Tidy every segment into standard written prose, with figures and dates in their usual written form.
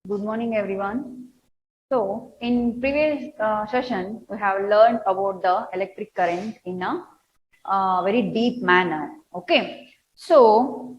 Good morning, everyone. So, in previous session, we have learned about the electric current in a very deep manner. Okay. So,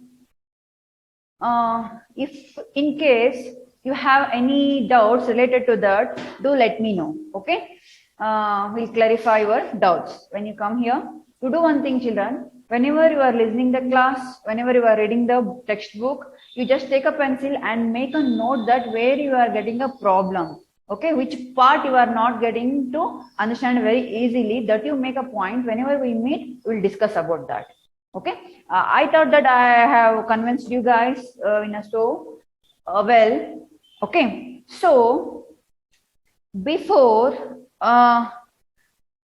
if in case you have any doubts related to that, do let me know. Okay. We'll clarify your doubts when you come here. You do one thing, children. Whenever you are listening the class, whenever you are reading the textbook, you just take a pencil and make a note that where you are getting a problem. Okay, which part you are not getting to understand very easily, that you make a point. Whenever we meet, we'll discuss about that. Okay, I thought that I have convinced you guys in a so well. Okay, so before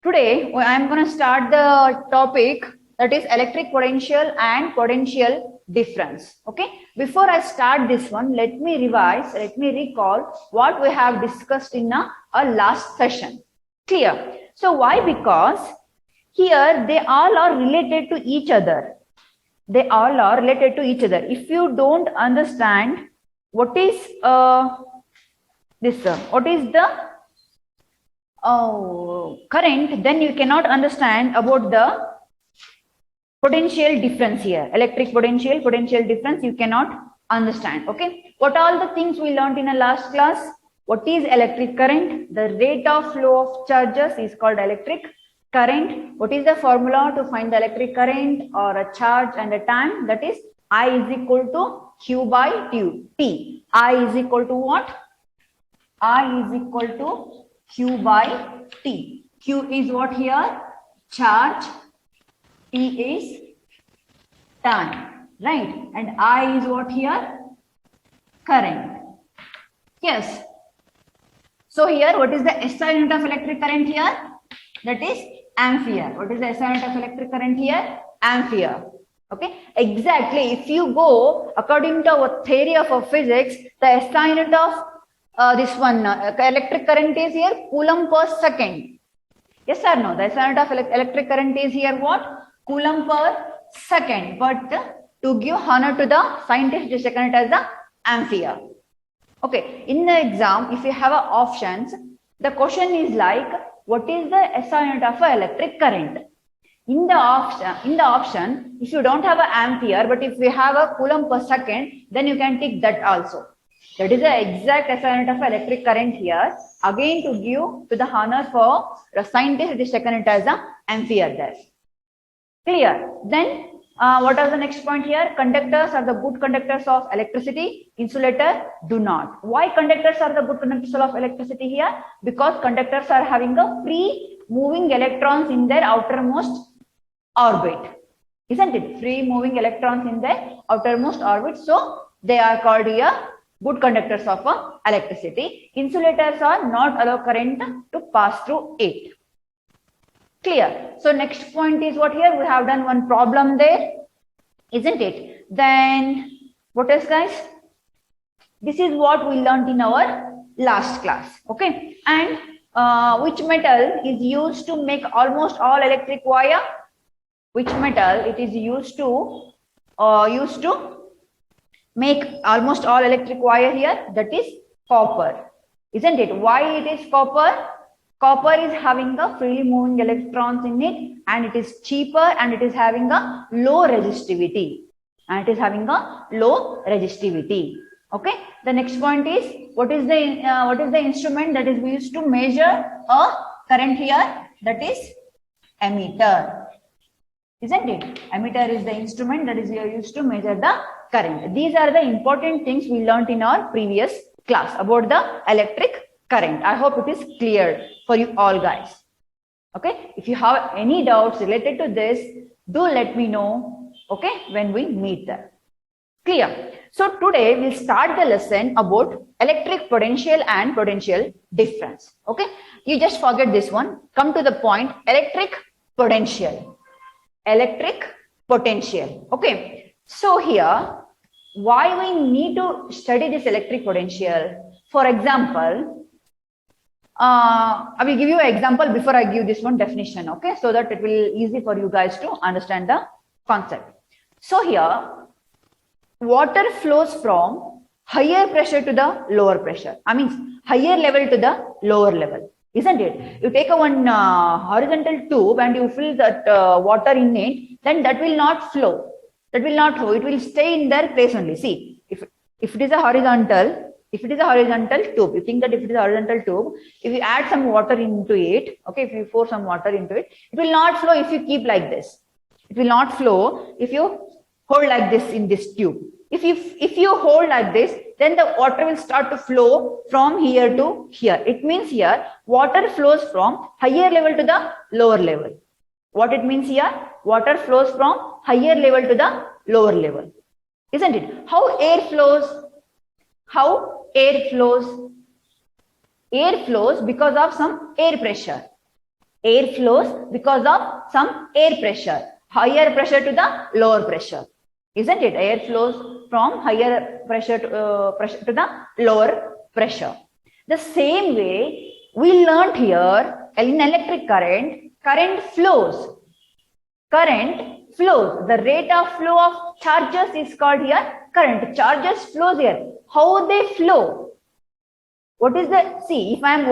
today I am going to start the topic, that is electric potential and potential difference. Okay, before I start this one, let me revise, let me recall what we have discussed in a last session. Clear? So why? Because here they all are related to each other. They all are related to each other. If you don't understand what is what is the current, then you cannot understand about the potential difference here. Electric potential, potential difference, you cannot understand. Okay, what all the things we learned in a last class? What is electric current? The rate of flow of charges is called electric current. What is the formula to find the electric current or a charge and a time? That is I is equal to Q by T. I is equal to what? I is equal to Q by T. Q is what here? Charge. T is time, right? And I is what here? Current. Yes. So here, what is the SI unit of electric current here? That is ampere. What is the SI unit of electric current here? Ampere. Okay. Exactly. If you go according to our theory of physics, the SI unit of this one electric current is here coulomb per second. Yes or no? The SI unit of electric current is here what? Coulomb per second. But to give honor to the scientist, just taken it as the ampere. Okay, in the exam, if you have options, the question is like, what is the SI unit of electric current? In the option, if you don't have an ampere, but if you have a coulomb per second, then you can take that also. That is the exact SI unit of electric current here. Again, to give to the honor for the scientist, it is taken it as a ampere there. Clear? Then what are the next point here? Conductors are the good conductors of electricity. Insulator do not. Why conductors are the good conductors of electricity here? Because conductors are having a free moving electrons in their outermost orbit. Isn't it? Free moving electrons in their outermost orbit. So they are called here good conductors of electricity. Insulators are not allow current to pass through it. Clear? So next point is what here? We have done one problem there, isn't it? Then what else, guys? This is what we learned in our last class. Okay, and which metal is used to make almost all electric wire? Which metal it is used to make almost all electric wire here? That is copper, isn't it? Why it is copper? Copper is having a freely moving electrons in it, and it is cheaper, and it is having a low resistivity. Okay. The next point is what is the instrument that is used to measure a current here? That is ammeter. Isn't it? Ammeter is the instrument that is used to measure the current. These are the important things we learned in our previous class about the electric current. I hope it is clear for you all, guys. Okay, if you have any doubts related to this, do let me know, okay, when we meet them. Clear? So today we'll start the lesson about electric potential and potential difference. Okay, you just forget this one. Come to the point. Electric potential. Okay, so here why we need to study this electric potential? For example, I will give you an example before I give this one definition, okay, so that it will easy for you guys to understand the concept. So here, water flows from higher pressure to the lower pressure. I mean, higher level to the lower level, isn't it? You take a one horizontal tube and you fill that water in it, then that will not flow. That will not flow. It will stay in their place only. See, if it is a horizontal, tube, you think that if it is a horizontal tube, if you add some water into it, okay, if you pour some water into it, it will not flow if you keep like this. It will not flow if you hold like this in this tube. If you hold like this, then the water will start to flow from here to here. It means here, water flows from higher level to the lower level. What it means here? Water flows from higher level to the lower level. Isn't it? How air flows? How air flows? Air flows because of some air pressure. Air flows because of some air pressure. Higher pressure to the lower pressure. Isn't it? Air flows from higher pressure to the lower pressure. The same way we learned here in electric current, current flows. Current flows. The rate of flow of charges is called here current. Charges flows here. How they flow? What is the, see, if I'm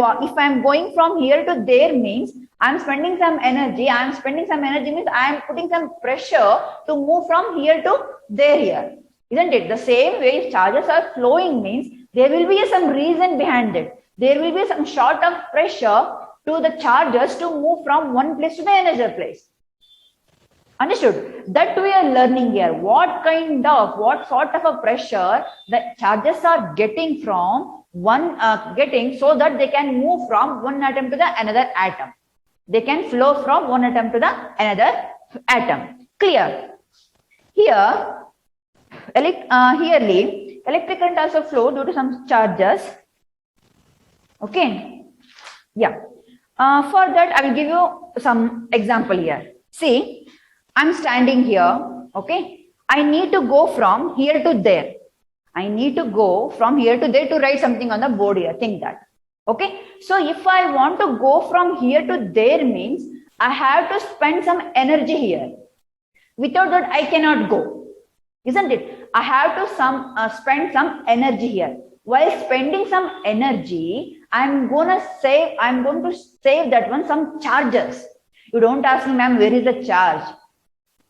going from here to there means I'm spending some energy. I'm spending some energy means I'm putting some pressure to move from here to there here. Isn't it? The same way if charges are flowing means there will be some reason behind it. There will be some sort of pressure to the charges to move from one place to the another place. Understood? That we are learning here. What sort of a pressure the charges are getting from one, so that they can move from one atom to the another atom. They can flow from one atom to the another atom. Clear? Here, electric current also flow due to some charges. Okay. Yeah. For that, I will give you some example here. See, I'm standing here. Okay. I need to go from here to there. I need to go from here to there to write something on the board here. Think that. Okay. So if I want to go from here to there means I have to spend some energy here. Without that, I cannot go. Isn't it? I have to spend some energy here. While spending some energy, I'm going to save that one some charges. You don't ask me, ma'am, where is the charge?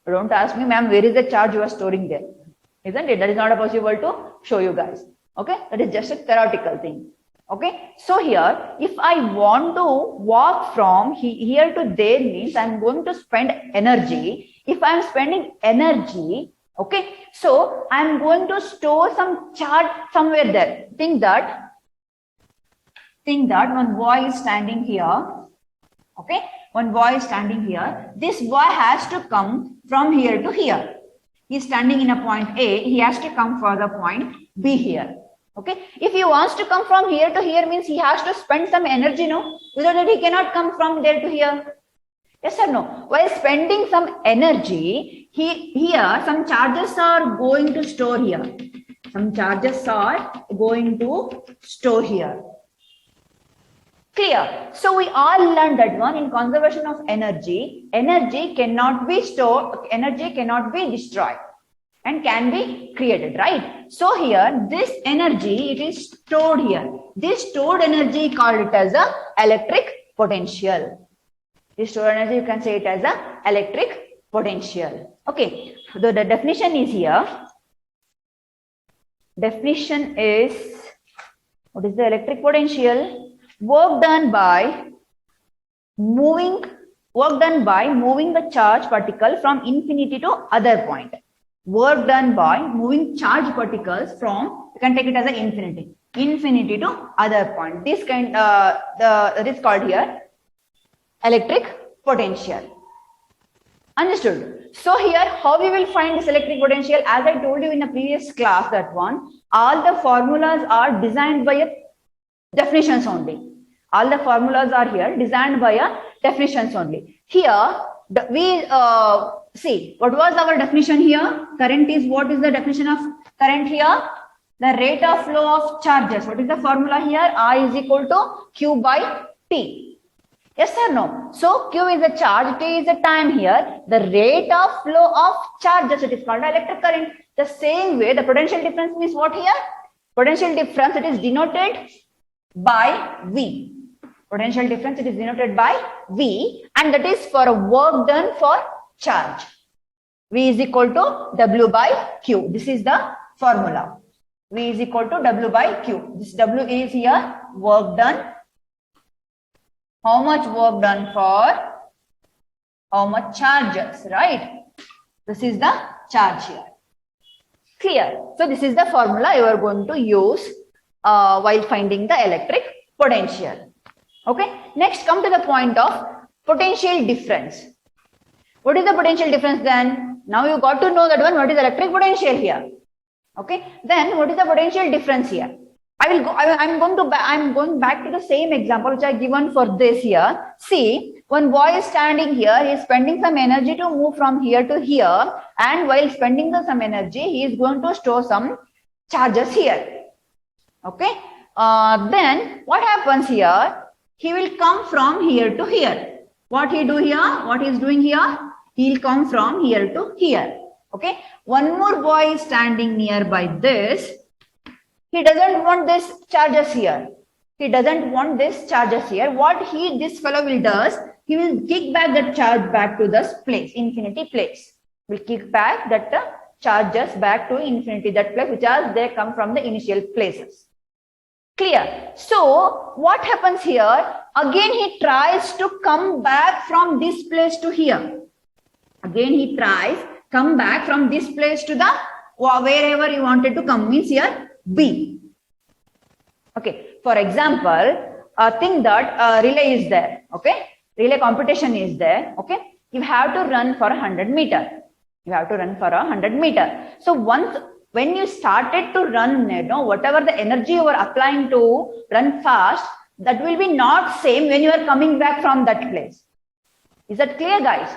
You don't ask me, ma'am, where is the charge you are storing there? Isn't it? That is not possible to show you guys. Okay. That is just a theoretical thing. Okay. So here, if I want to walk from here to there means I'm going to spend energy. If I'm spending energy, okay, so I'm going to store some charge somewhere there. Think that one boy is standing here. Okay. One boy is standing here. This boy has to come from here to here. He is standing in a point A. He has to come for the point B here. Okay. If he wants to come from here to here means he has to spend some energy, no? Without that he cannot come from there to here. Yes or no? While spending some energy, here some charges are going to store here. Some charges are going to store here. Clear? So we all learned that one in conservation of energy. Energy cannot be stored, energy cannot be destroyed and can be created, right? So here, this energy, it is stored here. This stored energy, called it as a electric potential. This stored energy, you can say it as a electric potential. Okay, so the definition is here. Definition is, what is the electric potential? Work done by moving the charge particle from infinity to other point. Work done by moving charge particles from, you can take it as an infinity to other point. This kind, that is called here electric potential. Understood? So here, how we will find this electric potential? As I told you in the previous class, that one, all the formulas are designed by a definitions only. All the formulas are here designed by a definitions only. Here, we see what was our definition here. Current is, what is the definition of current here? The rate of flow of charges. What is the formula here? I is equal to Q by T. Yes or no? So Q is a charge, T is a time here. The rate of flow of charges, it is called electric current. The same way, the potential difference means what here? Potential difference, it is denoted by V. Potential difference, it is denoted by V, and that is for a work done for charge. V is equal to W by Q. This is the formula. V is equal to W by Q. This W is here work done. How much work done for how much charges, right? This is the charge here. Clear? So this is the formula you are going to use while finding the electric potential. Okay. Next, come to the point of potential difference. What is the potential difference then? Now you got to know that one. What is electric potential here? Okay. Then what is the potential difference here? I'm going back to the same example which I given for this here. See, one boy is standing here, he is spending some energy to move from here to here, and while spending some energy, he is going to store some charges here. Okay. Then what happens here? He will come from here to here. What he do here? What he is doing here? He will come from here to here. Okay. One more boy is standing nearby this. He doesn't want this charges here. He doesn't want this charges here. What this fellow will does, he will kick back that charge back to this place, infinity place. Will kick back that charges back to infinity, that place which are they come from the initial places. Clear? So what happens here? Again he tries to come back from this place to here. Again he tries come back from this place to the wherever he wanted to come, means here B. Okay. For example, think that relay is there. Okay. Relay competition is there. Okay. You have to run for 100 meter. You have to run for 100 meter. So when you started to run, whatever the energy you are applying to run fast, that will be not same when you are coming back from that place. Is that clear, guys?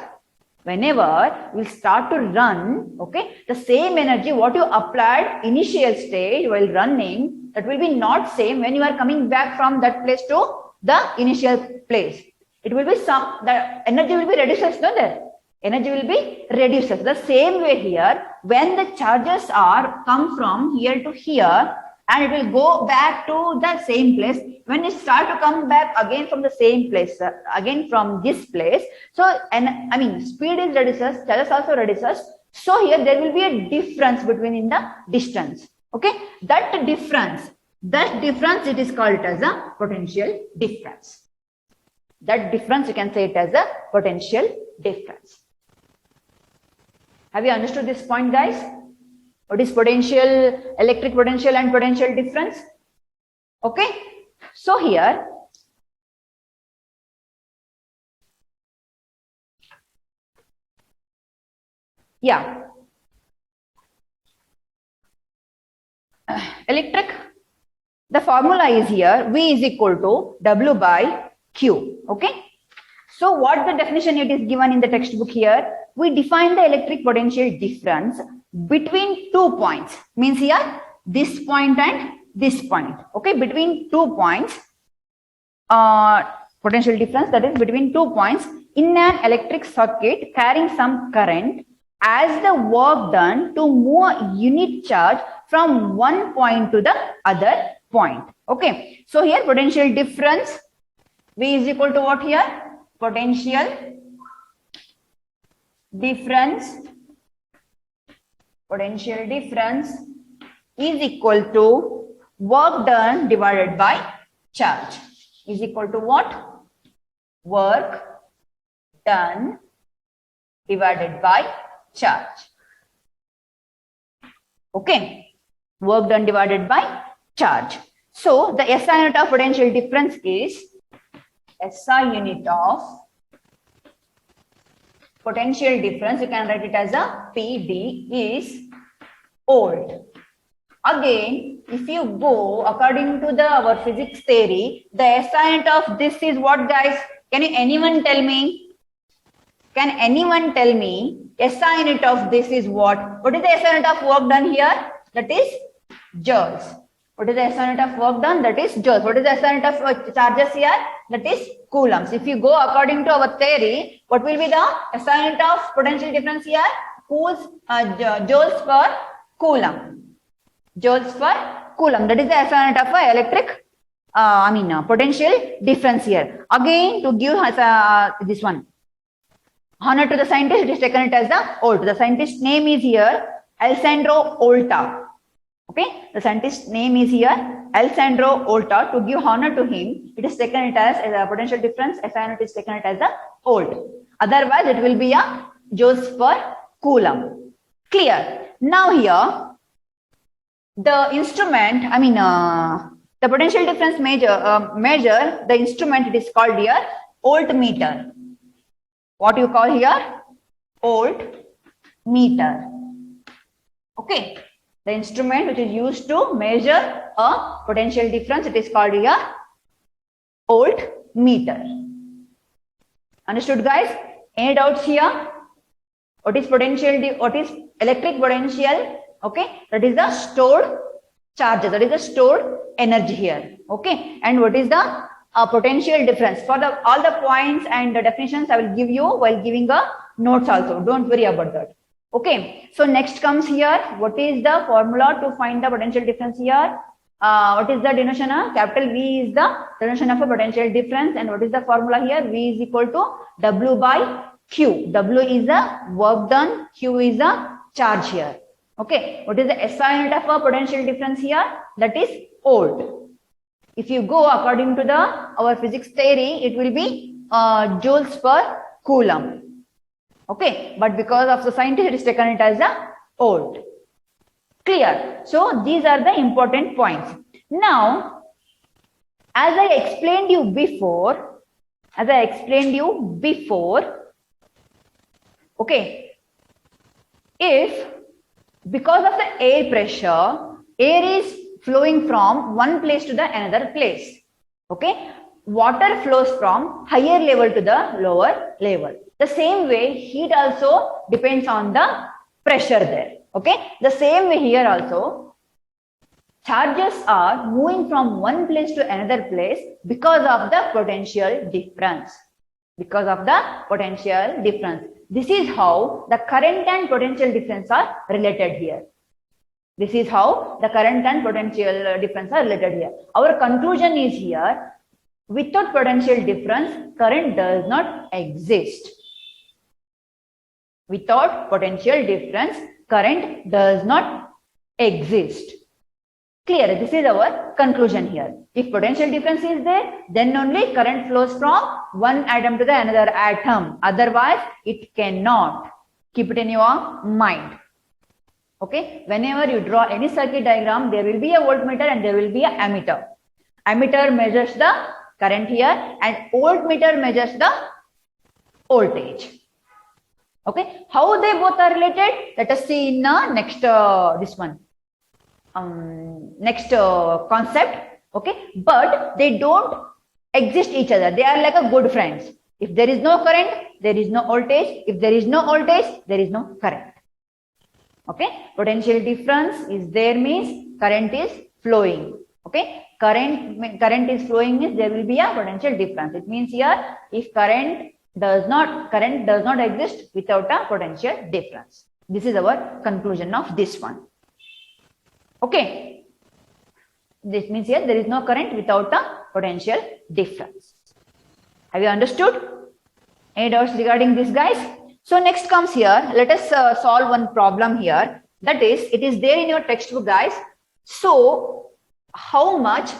Whenever we start to run, okay, the same energy what you applied initial stage while running, that will be not same when you are coming back from that place to the initial place. It will be the energy will be reduced, no there. Energy will be reduced. The same way here, when the charges are come from here to here, and it will go back to the same place. When it start to come back again from the same place, again from this place, so speed is reduces, charges also reduces. So here there will be a difference between in the distance. Okay, that difference it is called as a potential difference. That difference you can say it as a potential difference. Have you understood this point, guys? What is potential, electric potential and potential difference? Okay. So here, electric, the formula is here, V is equal to W by Q. Okay. So what the definition it is given in the textbook here, we define the electric potential difference between 2 points, means here this point and this point. Okay, between 2 points, potential difference, that is between 2 points in an electric circuit carrying some current, as the work done to move a unit charge from one point to the other point. Okay, so here potential difference, V is equal to what here? Potential difference is equal to work done divided by charge. Is equal to what? Work done divided by charge. Okay, work done divided by charge. So the SI unit of potential difference is SI unit of potential difference, you can write it as a PD, is volt. Again, if you go according to our physics theory, the SI unit of this is what, guys? Can anyone tell me? Can anyone tell me SI unit of this is what? What is the SI unit of work done here? That is joules. What is the SI unit of work done? That is joules. What is the SI unit of charges here? That is coulombs. If you go according to our theory, what will be the SI unit of potential difference here? Joules per coulomb. Joules per coulomb. That is the SI unit of electric, potential difference here. Again, to give us this one, honor to the scientist, it is taken it as the Volt. The scientist's name is here Alessandro Volta. Okay, the scientist's name is here Alessandro Volta. To give honor to him, it is taken it as a potential difference. SI unit is taken it as a Volt. Otherwise, it will be a joules per coulomb. Clear? Now here, the instrument, the potential difference measure, the instrument, it is called here voltmeter. What you call here? Voltmeter. Okay. The instrument which is used to measure a potential difference, it is called here voltmeter. Understood, guys? Any doubts here? What is potential? What is electric potential? Okay, that is the stored charges. That is the stored energy here. Okay, and what is the potential difference? For all the points and the definitions, I will give you while giving a notes also. Don't worry about that. Okay, so next comes here. What is the formula to find the potential difference here? What is the denotation? Capital V is the denotation of a potential difference, and what is the formula here? V is equal to W by Q. W is the work done, Q is the charge here. Okay, what is the SI unit of a potential difference here? That is Volt. If you go according to our physics theory, it will be joules per coulomb. Okay, but because of the scientist, it is taken it as a Volt. Clear? So these are the important points. Now, as I explained you before, okay, if because of the air pressure, air is flowing from one place to the another place. Okay, water flows from higher level to the lower level. The same way, heat also depends on the pressure there. Okay, the same way here also, charges are moving from one place to another place because of the potential difference. Because of the potential difference. This is how the current and potential difference are related here. This is how the current and potential difference are related here. Our conclusion is here, without potential difference, current does not exist. Without potential difference, current does not exist. Clear? This is our conclusion here. If potential difference is there, then only current flows from one atom to the another atom. Otherwise, it cannot. Keep it in your mind. Okay? Whenever you draw any circuit diagram, there will be a voltmeter and there will be an ammeter. Ammeter measures the current here and voltmeter measures the voltage. Okay? How they both are related? Let us see in next next concept. Okay, but they don't exist each other. They are like a good friends. If there is no current, there is no voltage. If there is no voltage, there is no current. Okay, potential difference is there means current is flowing. Okay, current is flowing means there will be a potential difference. It means here, if current does not exist without a potential difference. This is our conclusion of this one. Okay. This means here there is no current without a potential difference. Have you understood? Any doubts regarding this, guys? So next comes here, let us solve one problem here. That is, it is there in your textbook, guys. So how much?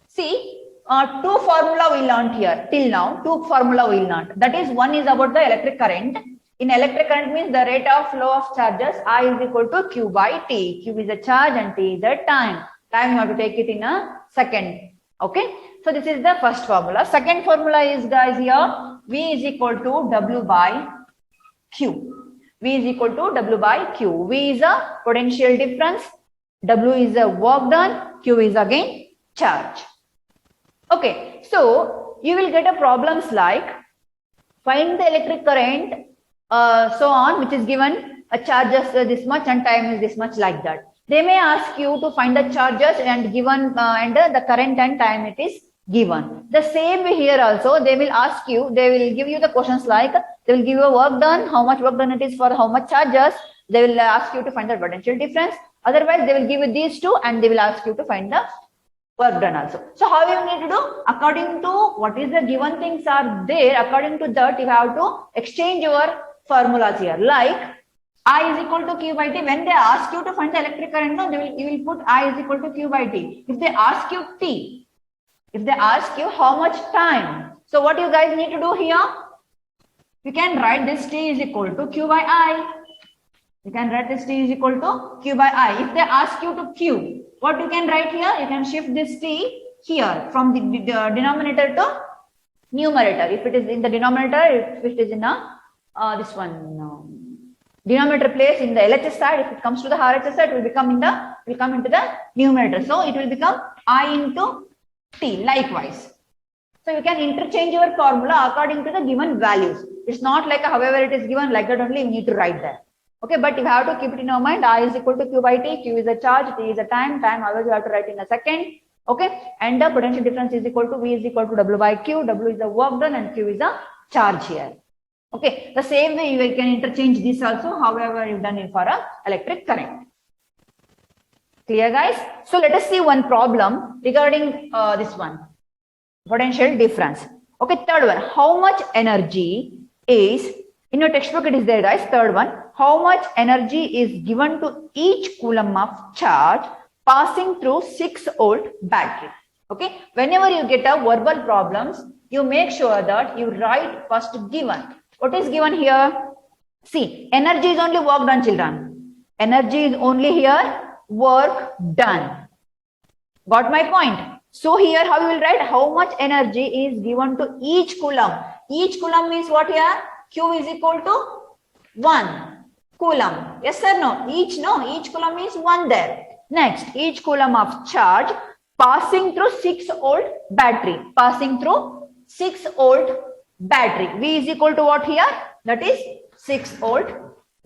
See, two formula we learned here till now. Two formula we learned. That is, one is about the electric current. In electric current means the rate of flow of charges I is equal to Q by T. Q is the charge and T is the time. Time you have to take it in a second. Okay. So this is the first formula. Second formula is, guys, here V is equal to W by Q. V is equal to W by Q. V is a potential difference. W is a work done. Q is again charge. Okay. So you will get a problems like find the electric current, so on, which is given a charges this much and time is this much, like that. They may ask you to find the charges and given and the current and time it is given. The same way here also they will ask you, they will give you the questions like, they will give you a work done, how much work done it is for how much charges. They will ask you to find the potential difference. Otherwise, they will give you these two and they will ask you to find the work done also. So how you need to do? According to what is the given things are there, according to that you have to exchange your formulas here. Like I is equal to Q by T. When they ask you to find the electric current, no, you will put I is equal to Q by T. If they ask you T, if they ask you how much time, so what you guys need to do here? You can write this T is equal to Q by I. You can write this T is equal to Q by I. If they ask you to Q, what you can write here? You can shift this T here from the denominator to numerator. If it is in the denominator, if it is in a this one denominator place in the LHS side, if it comes to the RHS side, it will become into the numerator. So it will become I into T likewise. So you can interchange your formula according to the given values. It's not like however it is given like that only you need to write there. Okay, but you have to keep it in your mind. I is equal to Q by T. Q is a charge. T is a time. Time always you have to write in a second. Okay, and the potential difference is equal to V is equal to W by Q. W is the work done and Q is a charge here. Okay, the same way you can interchange this also. However, you've done it for a electric current. Clear, guys? So let us see one problem regarding this one, potential difference. Okay, third one. How much energy is in your textbook? It is there, guys. Third one. How much energy is given to each coulomb of charge passing through 6-volt battery? Okay, whenever you get a verbal problems, you make sure that you write first given. What is given here? See, energy is only work done, children. Energy is only here work done. Got my point? So here how you will write? How much energy is given to each coulomb? Each coulomb means what here? Q is equal to 1 coulomb. Yes or no? Each coulomb means 1 there. Next, each coulomb of charge passing through 6-volt battery. Passing through 6-volt battery. V is equal to what here? That is 6-volt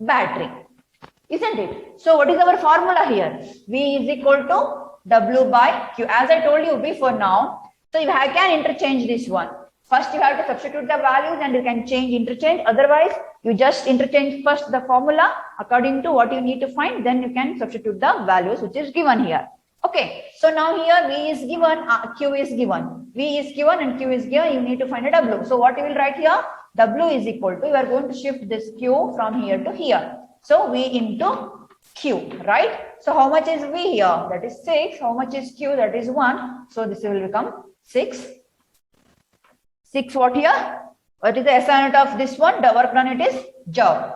battery. Isn't it? So what is our formula here? V is equal to W by Q. As I told you before now. So you can interchange this one. First you have to substitute the values and you can interchange. Otherwise, you just interchange first the formula according to what you need to find. Then you can substitute the values which is given here. Okay. So now here V is given, Q is given. V is given and Q is given. You need to find a W. So what you will write here? W is equal to, you are going to shift this Q from here to here. So V into Q, right? So how much is V here? That is 6. How much is Q? That is 1. So this will become 6. 6 what here? What is the SI unit of this one? The work done, it is joule.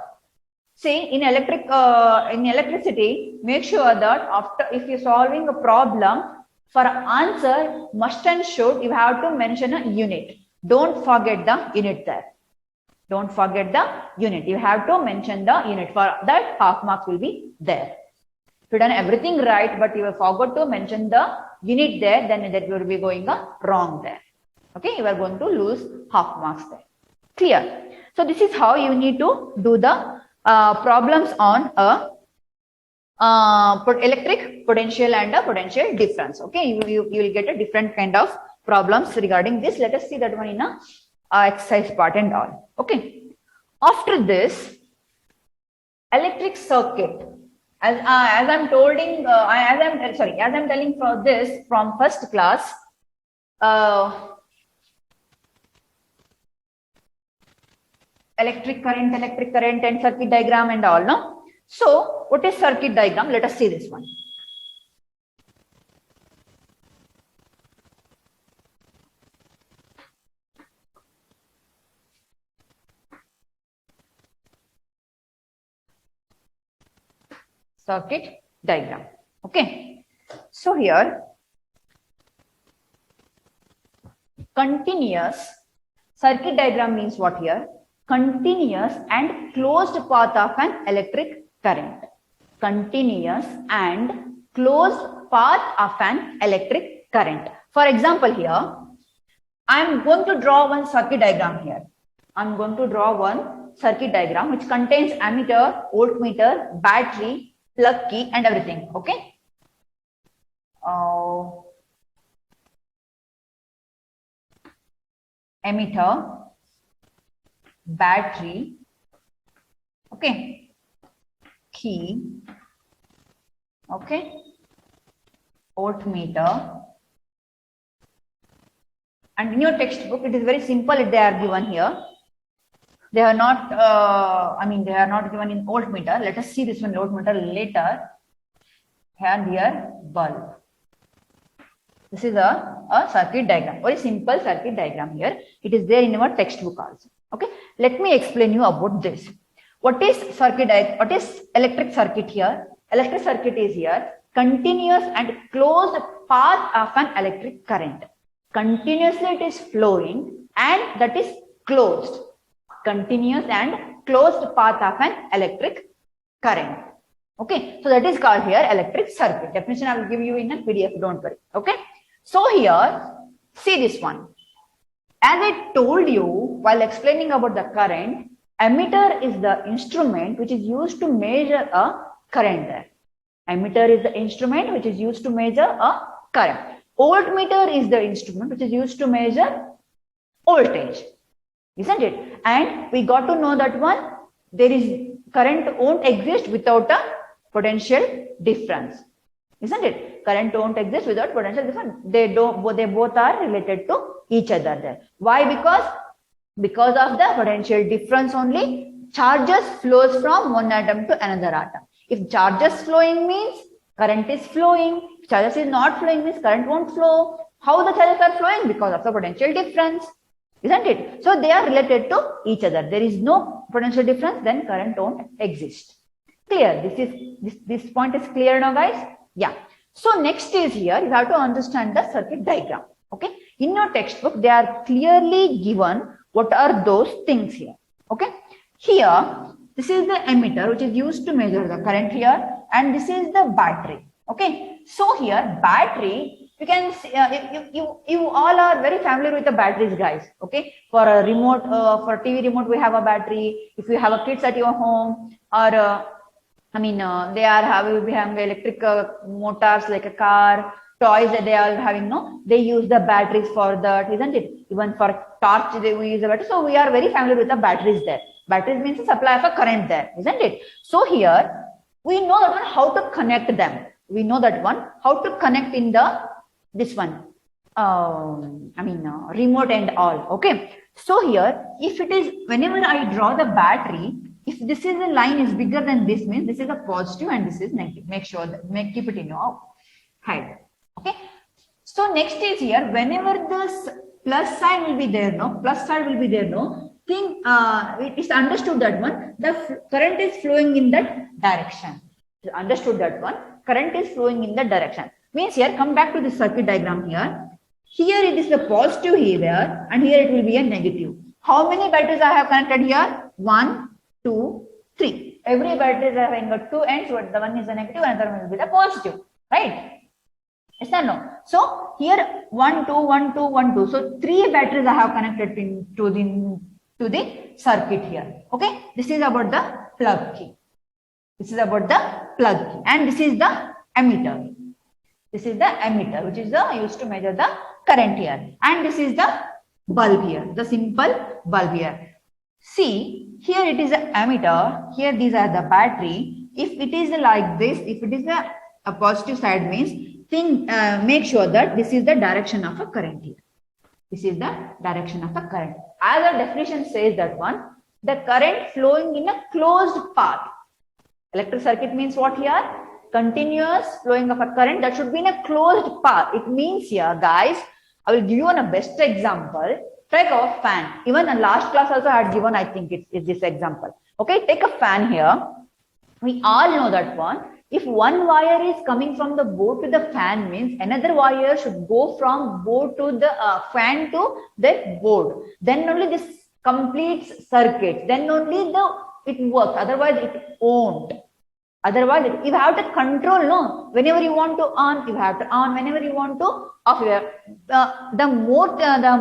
See, in electricity, make sure that after, if you're solving a problem, for answer, must and should, you have to mention a unit. Don't forget the unit there. Don't forget the unit. You have to mention the unit. For that, half marks will be there. If you done everything right, but you have forgot to mention the unit there, then that will be going wrong there. Okay, you are going to lose half marks there. Clear? So this is how you need to do the problems on a electric potential and a potential difference. Okay, you will get a different kind of problems regarding this. Let us see that one in a exercise part and all. Okay, after this, electric circuit. As I'm telling for this from first class. Electric current and circuit diagram and all, no? So, what is circuit diagram? Let us see this one. Circuit diagram. Okay. So, here, continuous circuit diagram means what here? Continuous and closed path of an electric current. Continuous and closed path of an electric current. For example, here, I am going to draw one circuit diagram here. I am going to draw one circuit diagram which contains ammeter, voltmeter, battery, plug key and everything. Okay. Ammeter, battery, okay, key, Okay, voltmeter. And in your textbook, it is very simple. They are given here. They are not. They are not given in voltmeter. Let us see this one voltmeter later. And here bulb. This is a circuit diagram. Very simple circuit diagram here. It is there in our textbook also. Okay. Let me explain you about this. What is circuit? What is electric circuit here? Electric circuit is here continuous and closed path of an electric current. Continuously it is flowing and that is closed. Continuous and closed path of an electric current. Okay, so that is called here electric circuit. Definition I will give you in a PDF, don't worry. Okay, so here, see this one. As I told you while explaining about the current, ammeter is the instrument which is used to measure a current there. Ammeter is the instrument which is used to measure a current. Voltmeter is the instrument which is used to measure voltage, isn't it? And we got to know that one, there is current won't exist without a potential difference, isn't it? Current won't exist without potential difference. They both are related to each other there. Why? Because of the potential difference only charges flows from one atom to another atom. If charges flowing means current is flowing. If charges is not flowing means current won't flow. How the charges are flowing? Because of the potential difference, isn't it? So they are related to each other. There is no potential difference, then current won't exist. Clear? This point is clear now, guys? Yeah. So next is here, you have to understand the circuit diagram. Okay. In your textbook, they are clearly given what are those things here. Okay. Here, this is the ammeter which is used to measure the current here, and this is the battery. Okay. So here, battery, you can see, you all are very familiar with the batteries, guys. Okay. For a remote, for TV remote, we have a battery. If you have a kids at your home, or they are having electric motors like a car, toys that they are having, no, they use the batteries for that, isn't it? Even for torch, we use the battery. So we are very familiar with the batteries there. Batteries means the supply of a current there, isn't it? So here, we know that one how to connect them. We know that one how to connect in this one, remote and all. Okay. So here, if it is, whenever I draw the battery, if this is a line is bigger than this, means this is a positive and this is negative. Make sure that keep it in your head. Okay. So next is here, whenever this plus sign will be there, it is understood that one, the current is flowing in that direction. Understood that one, current is flowing in that direction. Means here, come back to the circuit diagram here. Here it is the positive here, and here it will be a negative. How many batteries I have connected here? 1, 2, 3. Every battery is having got two ends, but the one is a negative, another one will be the positive, right? Yes or no? So here 1, 2, 1, 2, 1, 2. So 3 batteries I have connected to the circuit here. Okay, this is about the plug key. This is about the plug key, and this is the ammeter. This is the ammeter, which is used to measure the current here, and this is the bulb here, the simple bulb here. See, here it is an ammeter, here these are the battery. If it is like this, if it is a positive side means, make sure that this is the direction of a current here. This is the direction of a current. As the definition says that one, the current flowing in a closed path. Electric circuit means what here? Continuous flowing of a current that should be in a closed path. It means here, guys, I will give you a best example. Take a fan. Even the last class also I had given, I think it's this example. Okay, take a fan here. We all know that one. If one wire is coming from the board to the fan, means another wire should go from board to the fan to the board. Then only this completes circuit. Then only it works. Otherwise, it won't. Otherwise, you have to control, no? Whenever you want to on, you have to on. Whenever you want to off, the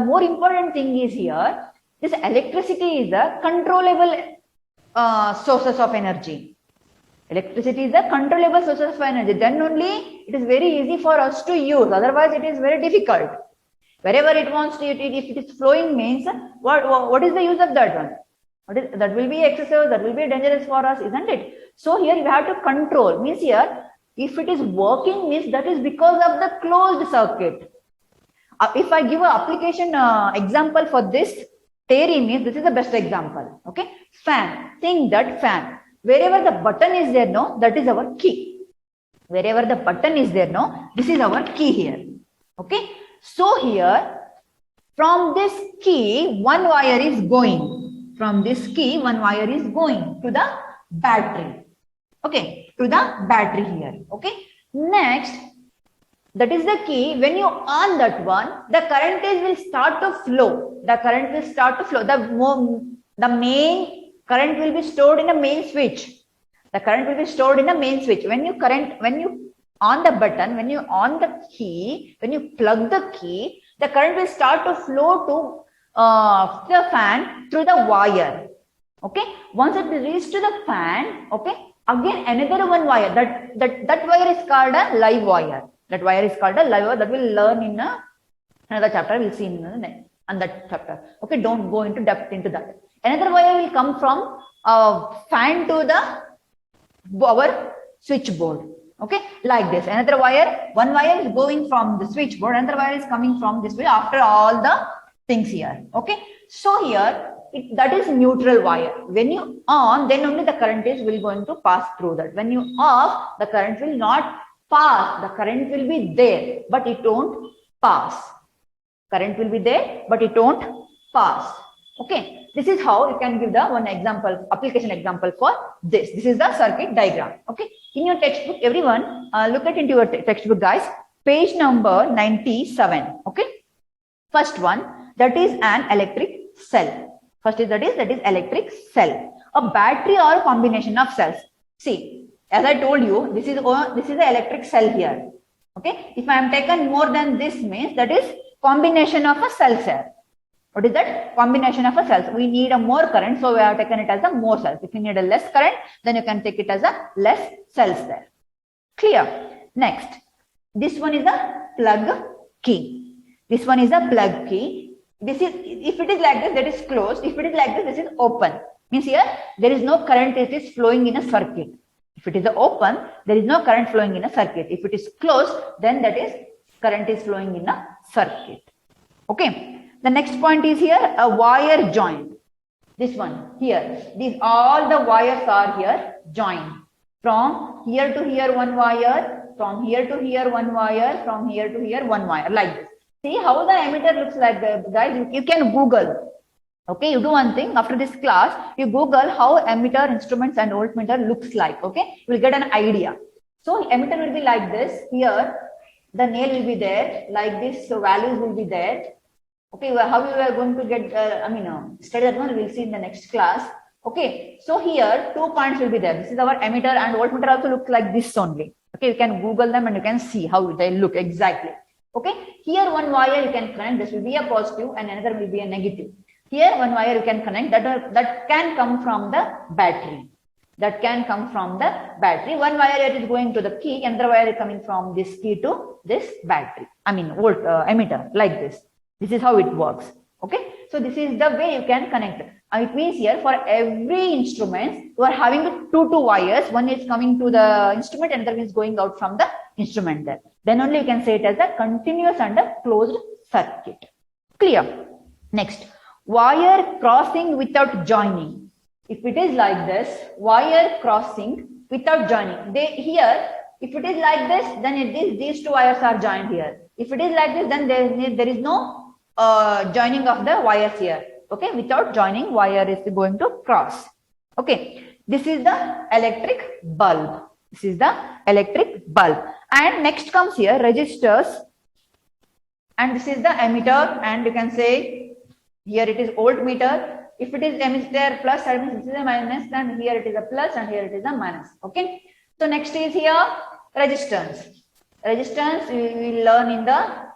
more important thing is here, this electricity is a controllable sources of energy. Electricity is a controllable sources of energy. Then only it is very easy for us to use. Otherwise, it is very difficult. Wherever it wants to, if it is flowing means, what is the use of that one? That will be excessive, that will be dangerous for us, isn't it? So here you have to control, means here If it is working means that is because of the closed circuit. If I give an application example for this theory means this is the best example. Okay, fan. Think that fan. Wherever the button is there, no, that is our key. Wherever the button is there, no, this is our key here. Okay, so here from this key, one wire is going. From this key, one wire is going to the battery. Okay, to the battery here. Okay, next, that is the key. When you on that one, the current will start to flow. The current will start to flow. The main current will be stored in the main switch. The current will be stored in the main switch. When you on the button, when you on the key, when you plug the key, the current will start to flow to the fan through the wire. Okay, once it reaches to the fan, okay, again another one wire. That wire is called a live wire. That wire is called a live wire. That we'll learn in another chapter. We'll see in that chapter. Okay, don't go into depth into that. Another wire will come from fan to our switchboard. Okay, like this. Another wire, one wire is going from the switchboard, another wire is coming from this way after all the things here. Okay, so here that is neutral wire. When you on, then only the current will going to pass through that. When you off, the current will not pass. The current will be there, but it won't pass. Current will be there, but it won't pass. Okay, this is how you can give the one example, application example for this. This is the circuit diagram. Okay, in your textbook, everyone look at into your textbook, guys. Page number 97. Okay, first one, that is an electric cell. First is that is electric cell. A battery or a combination of cells. See, as I told you, this is the electric cell here. Okay, if I am taken more than this means that is combination of a cell cell. What is that? Combination of a cells. We need a more current, so we have taken it as a more cells. If you need a less current, then you can take it as a less cells there. Clear? Next, this one is a plug key. This one is a plug key. This is, if it is like this, that is closed. If it is like this is open. Means here there is no current. It is flowing in a circuit. If it is open, there is no current flowing in a circuit. If it is closed, then that is current is flowing in a circuit. Okay. The next point is here a wire joint. This one here. These all the wires are here joined. From here to here one wire. From here to here one wire. From here to here one wire. Like this. See how the emitter looks like, guys. You can Google. Okay, you do one thing after this class. You Google how emitter, instruments, and voltmeter looks like. Okay, you will get an idea. So emitter will be like this. Here the nail will be there. Like this, so values will be there. Okay, well, how we are going to get, study that one, we'll see in the next class. Okay, so here 2 points will be there. This is our emitter, and voltmeter also looks like this only. Okay, you can Google them and you can see how they look exactly. Okay, here one wire you can connect, this will be a positive and another will be a negative. Here one wire you can connect, that can come from the battery. That can come from the battery. One wire is going to the key, another wire is coming from this key to this battery. Emitter, like this. This is how it works. Okay, so this is the way you can connect. It means here for every instrument you are having two wires. One is coming to the instrument, and another is going out from the instrument there. Then only you can say it as a continuous and a closed circuit. Clear? Next, wire crossing without joining. If it is like this, wire crossing without joining. Here, if it is like this, then these two wires are joined here. If it is like this, then there is no joining of the wires here. Okay, without joining, wire is going to cross. Okay, this is the electric bulb. This is the electric bulb. And next comes here resistors. And this is the emitter. And you can say here it is voltmeter. If it is emitter plus, that means this is a minus. And here it is a plus, and here it is a minus. Okay. So next is here resistance. Resistance we will learn in the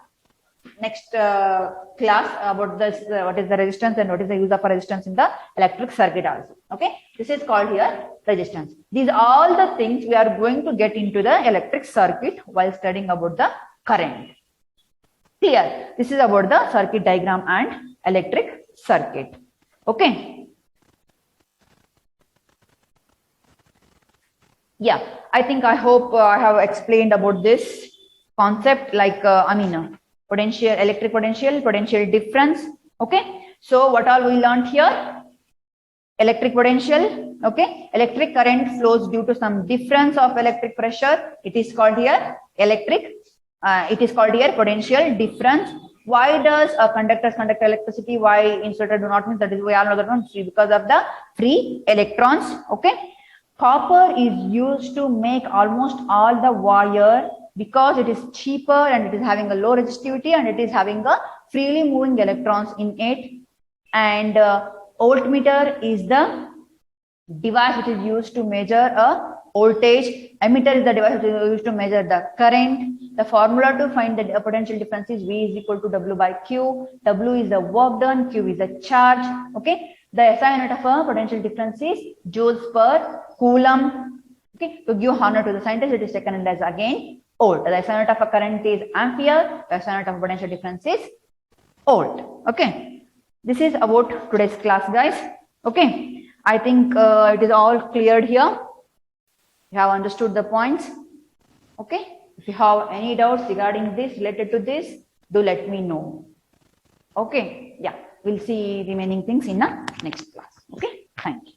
next class about this, what is the resistance and what is the use of a resistance in the electric circuit also. Okay, this is called here resistance. These are all the things we are going to get into the electric circuit while studying about the current. Clear? This is about the circuit diagram and electric circuit. Okay. Yeah, I hope I have explained about this concept, like potential, electric potential, potential difference. Okay, so what all we learned here? Electric potential. Okay, electric current flows due to some difference of electric pressure. It is called here it is called here potential difference. Why does a conductors conduct electricity? Why insulator do not? Means that is, we all know that one, because of the free electrons. Okay, copper is used to make almost all the wire because it is cheaper and it is having a low resistivity and it is having a freely moving electrons in it. And voltmeter is the device which is used to measure a voltage. Emitter is the device which is used to measure the current. The formula to find the potential difference is V is equal to W by Q. W is the work done, Q is the charge. Okay, the SI unit of a potential difference is joules per coulomb. Okay, to give honor to the scientist, it is taken as again volt. The SI unit of a current is ampere. The SI unit of a potential difference is volt. Okay, this is about today's class, guys. Okay, I think it is all cleared here. You have understood the points. Okay, if you have any doubts regarding this, related to this, do let me know. Okay, yeah, we'll see remaining things in the next class. Okay, thank you.